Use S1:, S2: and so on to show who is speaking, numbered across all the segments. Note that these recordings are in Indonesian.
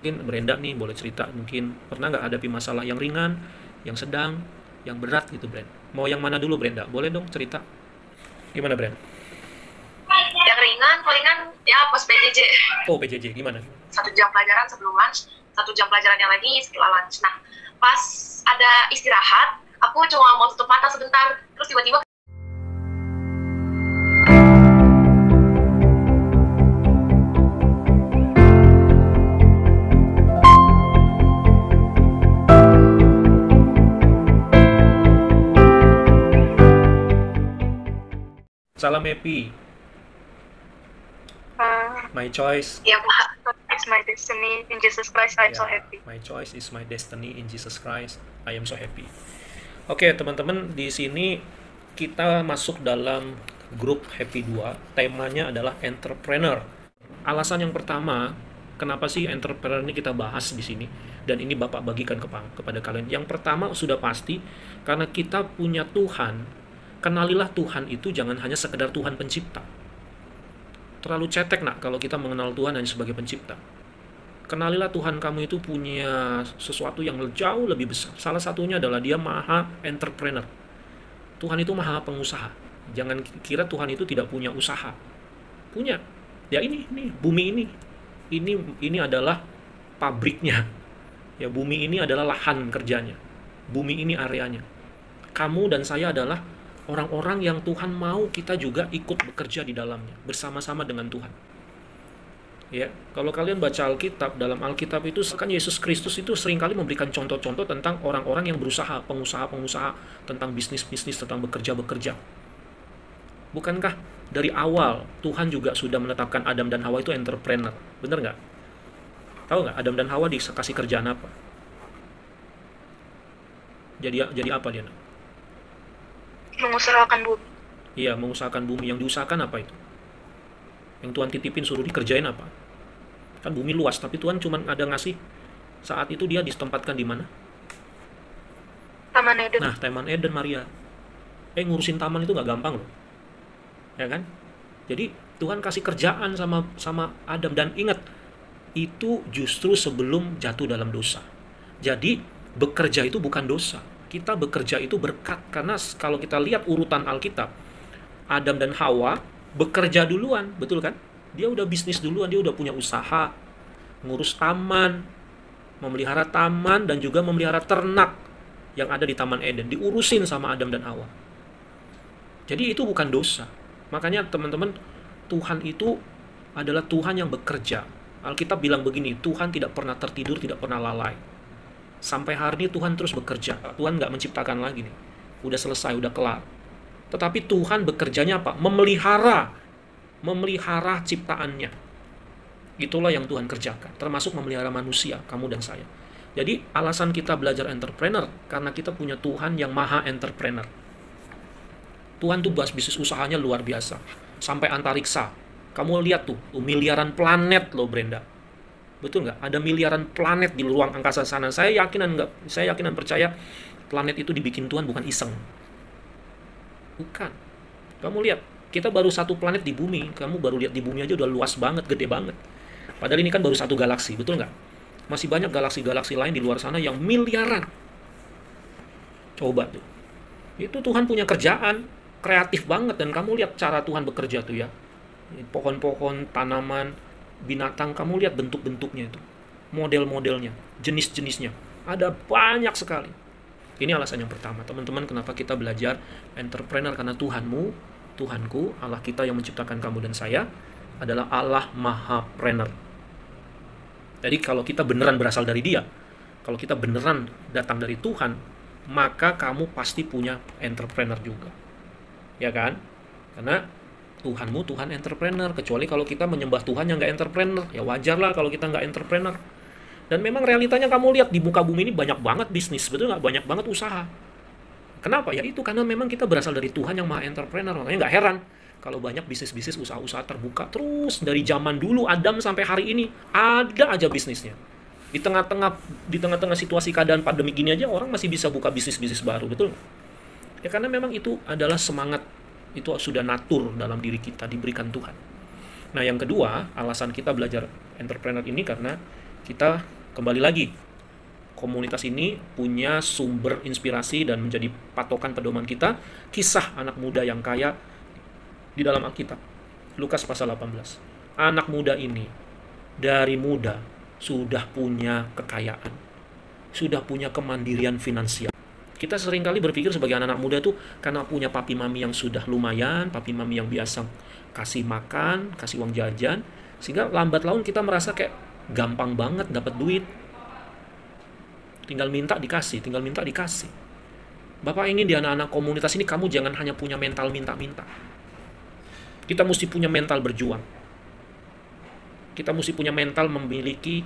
S1: Mungkin Brenda nih boleh cerita, mungkin pernah nggak hadapi masalah yang ringan, yang sedang, yang berat gitu, Brenda. Mau yang mana dulu, Brenda? Boleh dong cerita. Gimana, Brenda?
S2: Yang ringan palingan ya pas PJJ.
S1: Oh, PJJ, gimana?
S2: 1 jam pelajaran sebelum lunch, 1 jam pelajarannya lagi setelah lunch. Nah, pas ada istirahat, aku cuma mau tutup mata sebentar, terus tiba-tiba
S1: Salam happy. My choice.
S2: ya it's my destiny in Jesus Christ, I'm so happy.
S1: My choice is my destiny in Jesus Christ. I am so happy. Oke, teman-teman, di sini kita masuk dalam grup Happy 2. Temanya adalah entrepreneur. Alasan yang pertama, kenapa sih entrepreneur ini kita bahas di sini? Dan ini Bapak bagikan kepada kalian. Yang pertama sudah pasti, karena kita punya Tuhan. Kenalilah Tuhan itu jangan hanya sekedar Tuhan pencipta. Terlalu cetek nak kalau kita mengenal Tuhan hanya sebagai pencipta. Kenalilah Tuhan kamu itu punya sesuatu yang jauh lebih besar. Salah satunya adalah dia maha entrepreneur. Tuhan itu maha pengusaha. Jangan kira Tuhan itu tidak punya usaha. Punya. Ya ini bumi ini. Ini adalah pabriknya. Ya bumi ini adalah lahan kerjanya. Bumi ini areanya. Kamu dan saya adalah orang-orang yang Tuhan mau kita juga ikut bekerja di dalamnya, bersama-sama dengan Tuhan. Ya, kalau kalian baca Alkitab, dalam Alkitab itu kan Yesus Kristus itu seringkali memberikan contoh-contoh tentang orang-orang yang berusaha, pengusaha-pengusaha, tentang bisnis-bisnis, tentang bekerja-bekerja. Bukankah dari awal Tuhan juga sudah menetapkan Adam dan Hawa itu entrepreneur? Bener nggak? Tahu nggak Adam dan Hawa dikasih kerjaan apa? Jadi apa dia?
S2: Mengusahakan bumi.
S1: Iya, mengusahakan bumi. Yang diusahakan apa itu? Yang Tuhan titipin suruh dikerjain apa? Kan bumi luas, tapi Tuhan cuma ada ngasih. Saat itu dia ditempatkan di mana?
S2: Taman Eden.
S1: Nah, Taman Eden, Maria. Ngurusin taman itu nggak gampang loh. Ya kan? Jadi Tuhan kasih kerjaan sama Adam. Dan ingat, itu justru sebelum jatuh dalam dosa. Jadi, bekerja itu bukan dosa. Kita bekerja itu berkat. Karena kalau kita lihat urutan Alkitab, Adam dan Hawa bekerja duluan, betul kan? Dia udah bisnis duluan, dia udah punya usaha, ngurus taman, memelihara taman, dan juga memelihara ternak yang ada di Taman Eden. Diurusin sama Adam dan Hawa. Jadi itu bukan dosa. Makanya teman-teman, Tuhan itu adalah Tuhan yang bekerja. Alkitab bilang begini, Tuhan tidak pernah tertidur, tidak pernah lalai. Sampai hari ini Tuhan terus bekerja. Tuhan nggak menciptakan lagi nih. Udah selesai, udah kelar. Tetapi Tuhan bekerjanya apa? Memelihara ciptaannya. Itulah yang Tuhan kerjakan. Termasuk memelihara manusia, kamu dan saya. Jadi alasan kita belajar entrepreneur, karena kita punya Tuhan yang maha entrepreneur. Tuhan tuh bahas bisnis usahanya luar biasa. Sampai antariksa. Kamu lihat tuh miliaran planet loh, Brenda. Betul nggak? Ada miliaran planet di ruang angkasa sana. Saya yakin dan percaya planet itu dibikin Tuhan bukan iseng. Bukan. Kamu lihat, kita baru satu planet di bumi. Kamu baru lihat di bumi aja udah luas banget, gede banget. Padahal ini kan baru satu galaksi, betul nggak? Masih banyak galaksi-galaksi lain di luar sana yang miliaran. Coba tuh. Itu Tuhan punya kerjaan, kreatif banget. Dan kamu lihat cara Tuhan bekerja tuh ya. Pohon-pohon, tanaman, binatang, kamu lihat bentuk-bentuknya itu, model-modelnya, jenis-jenisnya, ada banyak sekali. Ini alasan yang pertama, teman-teman, kenapa kita belajar entrepreneur, karena Tuhanmu, Tuhanku, Allah kita yang menciptakan kamu dan saya adalah Allah Mahapreneur. Jadi kalau kita beneran berasal dari Dia, kalau kita beneran datang dari Tuhan, maka kamu pasti punya entrepreneur juga, ya kan? Karena Tuhanmu Tuhan entrepreneur. Kecuali kalau kita menyembah Tuhan yang nggak entrepreneur, ya wajar lah kalau kita nggak entrepreneur. Dan memang realitanya kamu lihat di muka bumi ini banyak banget bisnis, betul nggak? Banyak banget usaha. Kenapa? Ya itu karena memang kita berasal dari Tuhan yang maha entrepreneur. Makanya nggak heran kalau banyak bisnis-bisnis, usaha-usaha terbuka terus dari zaman dulu Adam sampai hari ini ada aja bisnisnya. Di tengah-tengah situasi keadaan pandemi gini aja orang masih bisa buka bisnis-bisnis baru, betul? Ya karena memang itu adalah semangat. Itu sudah natur dalam diri kita, diberikan Tuhan. Nah yang kedua, alasan kita belajar entrepreneur ini karena kita kembali lagi. Komunitas ini punya sumber inspirasi dan menjadi patokan pedoman kita, kisah anak muda yang kaya di dalam Alkitab. Lukas pasal 18. Anak muda ini dari muda sudah punya kekayaan, sudah punya kemandirian finansial. Kita seringkali berpikir sebagai anak muda tuh karena punya papi mami yang sudah lumayan, papi mami yang biasa kasih makan, kasih uang jajan, sehingga lambat laun kita merasa kayak gampang banget dapat duit. Tinggal minta dikasih, tinggal minta dikasih. Bapak ingin di anak-anak komunitas ini kamu jangan hanya punya mental minta-minta. Kita mesti punya mental berjuang. Kita mesti punya mental memiliki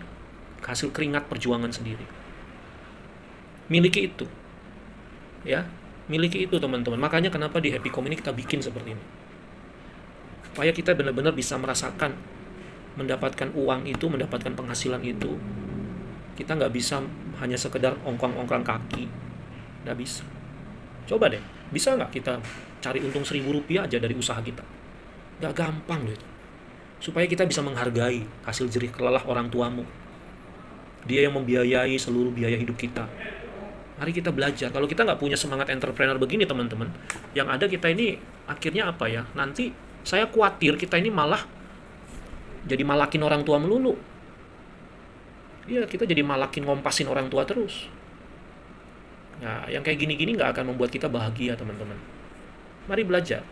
S1: hasil keringat perjuangan sendiri. Miliki itu. Ya, miliki itu teman-teman. Makanya kenapa di Happy Com ini kita bikin seperti ini. Supaya kita benar-benar bisa merasakan mendapatkan uang itu, mendapatkan penghasilan itu. Kita nggak bisa hanya sekedar ongkang-ongkang kaki. Nggak bisa. Coba deh, bisa nggak kita cari untung Rp1.000 aja dari usaha kita? Nggak gampang loh itu. Supaya kita bisa menghargai hasil jerih lelah orang tuamu. Dia yang membiayai seluruh biaya hidup kita. Mari kita belajar. Kalau kita nggak punya semangat entrepreneur begini teman-teman, yang ada kita ini akhirnya apa ya? Nanti saya khawatir kita ini malah jadi malakin orang tua melulu. Iya, kita jadi malakin ngompasin orang tua terus. Nah, yang kayak gini-gini nggak akan membuat kita bahagia, teman-teman. Mari belajar.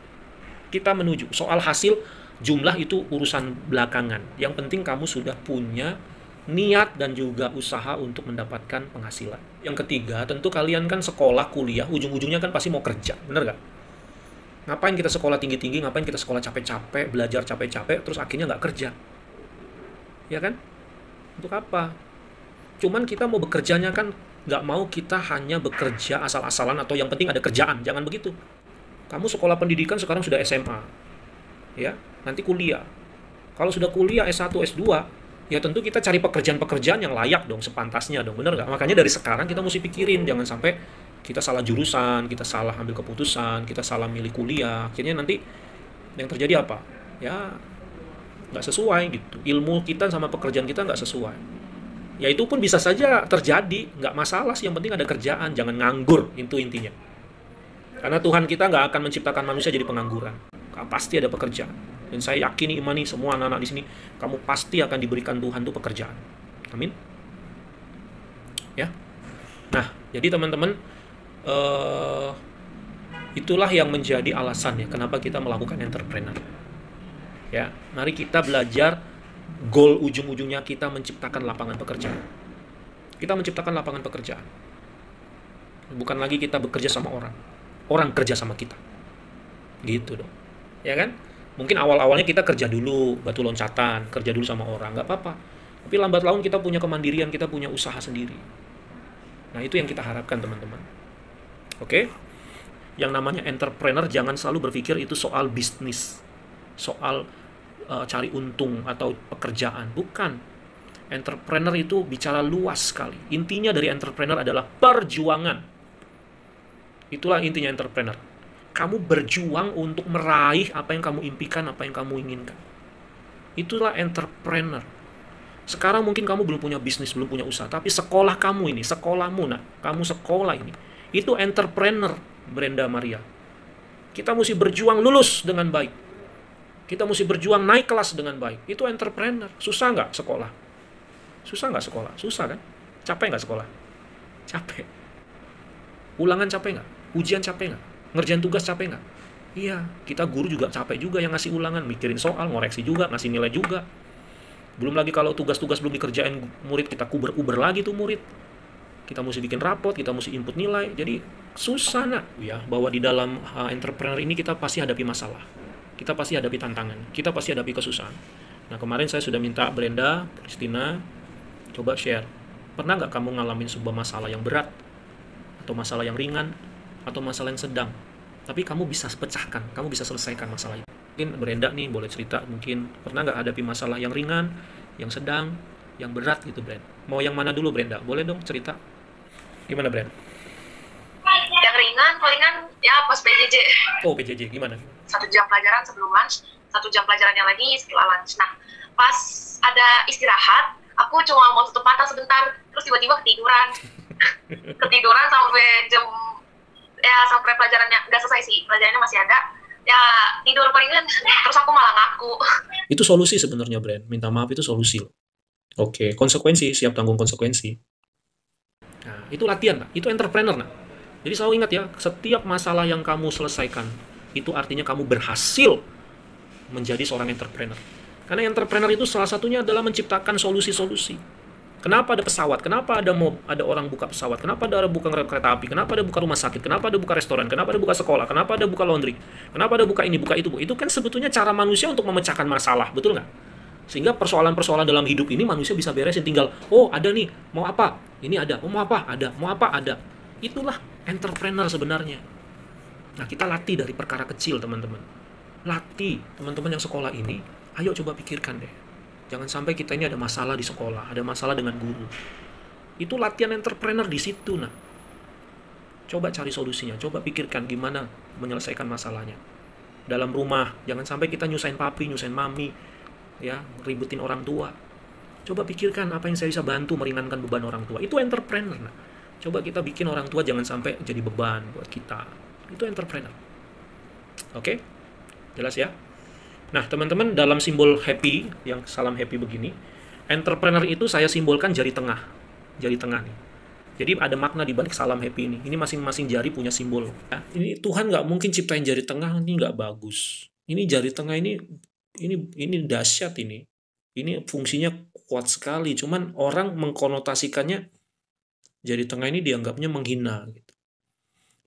S1: Kita menuju. Soal hasil, jumlah itu urusan belakangan. Yang penting kamu sudah punya niat dan juga usaha untuk mendapatkan penghasilan. Yang ketiga, tentu kalian kan sekolah, kuliah, ujung-ujungnya kan pasti mau kerja. Bener nggak? Ngapain kita sekolah tinggi-tinggi, ngapain kita sekolah capek-capek, belajar capek-capek, terus akhirnya nggak kerja? Ya kan? Untuk apa? Cuman kita mau bekerjanya kan nggak mau kita hanya bekerja asal-asalan atau yang penting ada kerjaan. Jangan begitu. Kamu sekolah pendidikan sekarang sudah SMA. Ya, nanti kuliah. Kalau sudah kuliah S1, S2, ya tentu kita cari pekerjaan-pekerjaan yang layak dong, sepantasnya dong. Bener nggak? Makanya dari sekarang kita mesti pikirin. Jangan sampai kita salah jurusan, kita salah ambil keputusan, kita salah milih kuliah. Akhirnya nanti yang terjadi apa? Ya, nggak sesuai gitu. Ilmu kita sama pekerjaan kita nggak sesuai. Ya itu pun bisa saja terjadi, nggak masalah sih, yang penting ada kerjaan, jangan nganggur, itu intinya. Karena Tuhan kita nggak akan menciptakan manusia jadi pengangguran. Pasti ada pekerjaan. Dan saya yakini, imani semua anak-anak di sini, kamu pasti akan diberikan Tuhan tuh pekerjaan. Amin. Ya. Nah, jadi teman-teman, itulah yang menjadi alasan ya kenapa kita melakukan entrepreneur. Ya, mari kita belajar. Goal ujung-ujungnya kita menciptakan lapangan pekerjaan. Kita menciptakan lapangan pekerjaan. Bukan lagi kita bekerja sama orang. Orang kerja sama kita. Gitu dong. Ya kan? Mungkin awal-awalnya kita kerja dulu, batu loncatan, kerja dulu sama orang, nggak apa-apa. Tapi lambat laun kita punya kemandirian, kita punya usaha sendiri. Nah, itu yang kita harapkan, teman-teman. Oke? Yang namanya entrepreneur jangan selalu berpikir itu soal bisnis. Soal cari untung atau pekerjaan. Bukan. Entrepreneur itu bicara luas sekali. Intinya dari entrepreneur adalah perjuangan. Itulah intinya entrepreneur. Kamu berjuang untuk meraih apa yang kamu impikan, apa yang kamu inginkan. Itulah entrepreneur. Sekarang mungkin kamu belum punya bisnis, belum punya usaha, tapi sekolah kamu ini, sekolahmu, nah, kamu sekolah ini, itu entrepreneur, Brenda Maria. Kita mesti berjuang lulus dengan baik. Kita mesti berjuang naik kelas dengan baik. Itu entrepreneur. Susah nggak sekolah? Susah nggak sekolah? Susah kan? Capek nggak sekolah? Capek. Ulangan capek nggak? Ujian capek nggak? Ngerjain tugas capek nggak? Iya, kita guru juga capek juga yang ngasih ulangan, mikirin soal, ngoreksi juga, ngasih nilai juga. Belum lagi kalau tugas-tugas belum dikerjain murid, kita kuber-kuber lagi tuh murid. Kita mesti bikin rapot, kita mesti input nilai. Jadi susah nak. Ya, bahwa di dalam entrepreneur ini kita pasti hadapi masalah. Kita pasti hadapi tantangan, kita pasti hadapi kesusahan. Nah, kemarin saya sudah minta Brenda, Christina, coba share. Pernah nggak kamu ngalamin sebuah masalah yang berat? Atau masalah yang ringan? Atau masalah yang sedang? Tapi kamu bisa pecahkan, kamu bisa selesaikan masalah itu. Mungkin Brenda nih boleh cerita, mungkin pernah nggak hadapi masalah yang ringan, yang sedang, yang berat gitu, Brenda. Mau yang mana dulu, Brenda? Boleh dong cerita. Gimana, Brenda?
S2: Yang ringan, palingan ya pas PJJ.
S1: Oh, PJJ, gimana?
S2: 1 jam pelajaran sebelum lunch, 1 jam pelajarannya lagi setelah lunch. Nah, pas ada istirahat, Aku cuma mau tutup mata sebentar, terus tiba-tiba ketiduran. Ketiduran sampai jam, ya sampai pelajarannya nggak selesai sih, pelajarannya masih ada. Ya tidur palingan, terus aku malah ngaku.
S1: Itu solusi sebenarnya, Brand. Minta maaf itu solusi loh. Oke, konsekuensi, siap tanggung konsekuensi. Nah, itu latihan, Pak. Itu entrepreneur, nah. Jadi selalu ingat ya, setiap masalah yang kamu selesaikan, itu artinya kamu berhasil menjadi seorang entrepreneur. Karena entrepreneur itu salah satunya adalah menciptakan solusi-solusi. Kenapa ada pesawat? Kenapa ada orang buka pesawat? Kenapa ada buka kereta api? Kenapa ada buka rumah sakit? Kenapa ada buka restoran? Kenapa ada buka sekolah? Kenapa ada buka laundry? Kenapa ada buka ini, buka itu? Itu kan sebetulnya cara manusia untuk memecahkan masalah, betul nggak? Sehingga persoalan-persoalan dalam hidup ini manusia bisa beresin, tinggal, oh ada nih, mau apa? Ini ada, oh mau apa? Ada, mau apa? Ada. Itulah entrepreneur sebenarnya. Nah, kita latih dari perkara kecil, teman-teman. Latih, teman-teman yang sekolah ini, ayo coba pikirkan deh. Jangan sampai kita ini ada masalah di sekolah, ada masalah dengan guru. Itu latihan entrepreneur di situ, nah. Coba cari solusinya, coba pikirkan gimana menyelesaikan masalahnya. Dalam rumah, jangan sampai kita nyusahin papi, nyusahin mami, ya, ributin orang tua. Coba pikirkan apa yang saya bisa bantu meringankan beban orang tua. Itu entrepreneur, nah. Coba kita bikin orang tua jangan sampai jadi beban buat kita. Itu entrepreneur. Oke? Jelas ya? Nah, teman-teman, dalam simbol happy, yang salam happy begini, entrepreneur itu saya simbolkan jari tengah. Jari tengah nih. Jadi ada makna di balik salam happy ini. Ini masing-masing jari punya simbol. Nah, ini Tuhan nggak mungkin ciptain jari tengah, ini nggak bagus. Ini jari tengah ini dahsyat ini. Ini fungsinya kuat sekali. Cuman orang mengkonotasikannya jari tengah ini dianggapnya menghina. Gitu.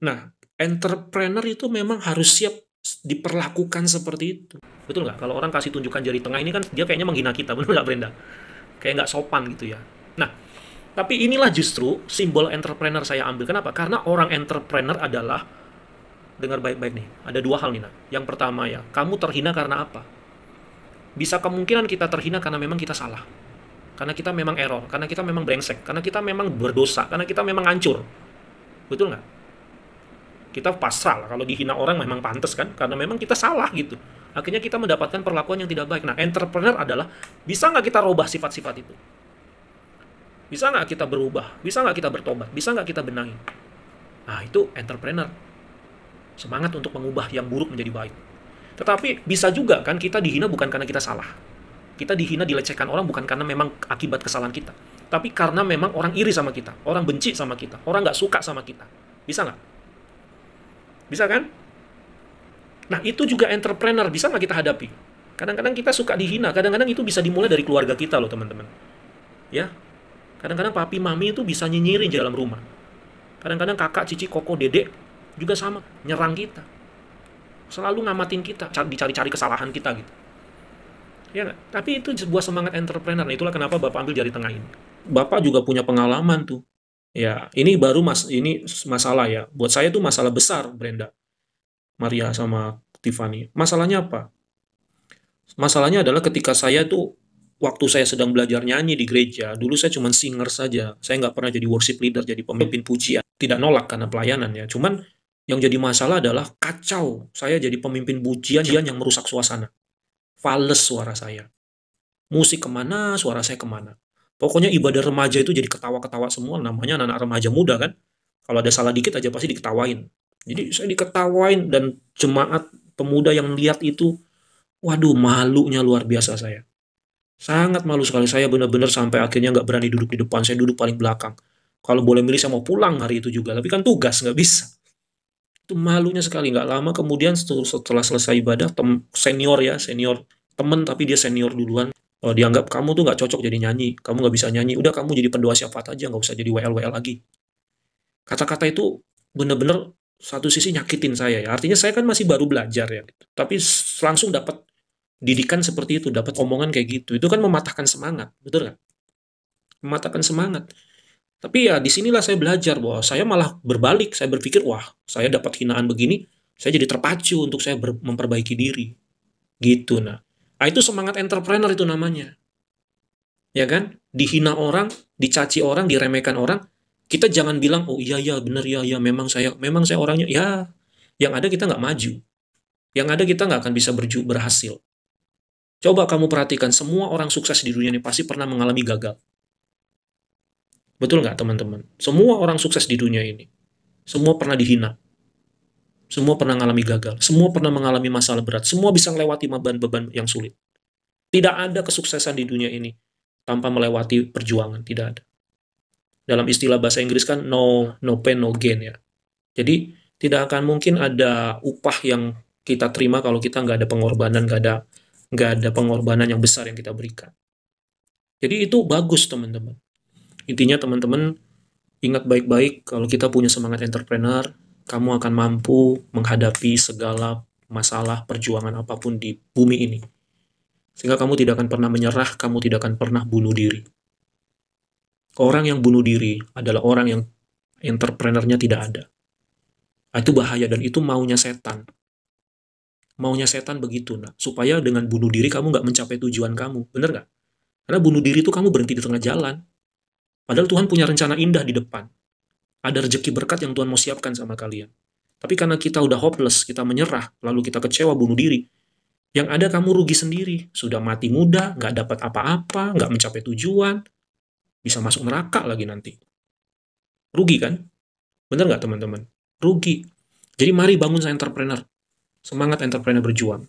S1: Nah, entrepreneur itu memang harus siap diperlakukan seperti itu. Betul nggak? Kalau orang kasih tunjukkan jari tengah ini kan dia kayaknya menghina kita, benar nggak Brenda? Kayak nggak sopan gitu ya. Nah, tapi inilah justru simbol entrepreneur saya ambil. Kenapa? Karena orang entrepreneur adalah, dengar baik-baik nih, ada dua hal nih. Nah. Yang pertama ya, kamu terhina karena apa? Bisa kemungkinan kita terhina karena memang kita salah. Karena kita memang error, karena kita memang brengsek, karena kita memang berdosa, karena kita memang hancur. Betul nggak? Kita pasrah lah, kalau dihina orang memang pantas kan, karena memang kita salah gitu. Akhirnya kita mendapatkan perlakuan yang tidak baik. Nah, entrepreneur adalah, bisa nggak kita rubah sifat-sifat itu? Bisa nggak kita berubah? Bisa nggak kita bertobat? Bisa nggak kita benahi? Nah, itu entrepreneur. Semangat untuk mengubah yang buruk menjadi baik. Tetapi bisa juga kan kita dihina bukan karena kita salah. Kita dihina, dilecehkan orang bukan karena memang akibat kesalahan kita. Tapi karena memang orang iri sama kita, orang benci sama kita, orang nggak suka sama kita. Bisa nggak? Bisa kan? Nah, itu juga entrepreneur. Bisa nggak kita hadapi? Kadang-kadang kita suka dihina. Kadang-kadang itu bisa dimulai dari keluarga kita loh, teman-teman. Ya, kadang-kadang papi, mami itu bisa nyinyirin di dalam rumah. Kadang-kadang kakak, cici, koko, dedek juga sama. Nyerang kita. Selalu ngamatin kita. Dicari-cari kesalahan kita gitu. Ya nggak? Tapi itu sebuah semangat entrepreneur. Nah, itulah kenapa Bapak ambil jari tengah ini. Bapak juga punya pengalaman tuh. Ya, ini baru ini masalah ya. Buat saya itu masalah besar, Brenda, Maria sama Tiffany. Masalahnya apa? Masalahnya adalah ketika saya tuh, waktu saya sedang belajar nyanyi di gereja, dulu saya cuma singer saja. Saya nggak pernah jadi worship leader, jadi pemimpin pujian. Tidak nolak karena pelayanan ya. Cuman yang jadi masalah adalah kacau. Saya jadi pemimpin pujian yang merusak suasana. Fales suara saya. Musik kemana, suara saya kemana. Pokoknya ibadah remaja itu jadi ketawa-ketawa semua, namanya anak-anak remaja muda kan. Kalau ada salah dikit aja pasti diketawain. Jadi saya diketawain dan jemaat pemuda yang lihat itu, waduh malunya luar biasa saya. Sangat malu sekali, saya benar-benar sampai akhirnya nggak berani duduk di depan, saya duduk paling belakang. Kalau boleh milih saya mau pulang hari itu juga, tapi kan tugas, nggak bisa. Itu malunya sekali, nggak lama kemudian setelah selesai ibadah, senior temen tapi dia senior duluan. Dianggap kamu tuh nggak cocok jadi nyanyi, kamu nggak bisa nyanyi, udah kamu jadi pendoa syafaat aja, nggak usah jadi WL lagi. Kata-kata itu bener-bener satu sisi nyakitin saya ya, artinya saya kan masih baru belajar ya, tapi langsung dapat didikan seperti itu, dapat omongan kayak gitu, itu kan mematahkan semangat, betul nggak? Mematahkan semangat. Tapi ya disinilah saya belajar bahwa saya malah berbalik, saya berpikir, wah saya dapat hinaan begini, saya jadi terpacu untuk saya memperbaiki diri, gitu. Nah, itu semangat entrepreneur itu namanya. Ya kan? Dihina orang, dicaci orang, diremehkan orang, kita jangan bilang, oh iya benar ya memang saya orangnya. Ya, yang ada kita nggak maju. Yang ada kita nggak akan bisa berhasil. Coba kamu perhatikan, semua orang sukses di dunia ini pasti pernah mengalami gagal. Betul nggak, teman-teman? Semua orang sukses di dunia ini. Semua pernah dihina. Semua pernah mengalami gagal. Semua pernah mengalami masalah berat. Semua bisa melewati beban-beban yang sulit. Tidak ada kesuksesan di dunia ini tanpa melewati perjuangan. Tidak ada. Dalam istilah bahasa Inggris kan no pain, no gain ya. Jadi tidak akan mungkin ada upah yang kita terima kalau kita nggak ada pengorbanan, nggak ada pengorbanan yang besar yang kita berikan. Jadi itu bagus, teman-teman. Intinya teman-teman ingat baik-baik, kalau kita punya semangat entrepreneur, kamu akan mampu menghadapi segala masalah perjuangan apapun di bumi ini. Sehingga kamu tidak akan pernah menyerah, kamu tidak akan pernah bunuh diri. Orang yang bunuh diri adalah orang yang entrepreneurnya tidak ada. Itu bahaya dan itu maunya setan. Maunya setan begitu, nah. Supaya dengan bunuh diri kamu nggak mencapai tujuan kamu. Bener nggak? Karena bunuh diri itu kamu berhenti di tengah jalan. Padahal Tuhan punya rencana indah di depan. Ada rezeki berkat yang Tuhan mau siapkan sama kalian. Tapi karena kita udah hopeless, kita menyerah, lalu kita kecewa, bunuh diri. Yang ada kamu rugi sendiri. Sudah mati muda, nggak dapat apa-apa, nggak mencapai tujuan, bisa masuk neraka lagi nanti. Rugi kan? Bener nggak, teman-teman? Rugi. Jadi mari bangun entrepreneur. Semangat entrepreneur berjuang.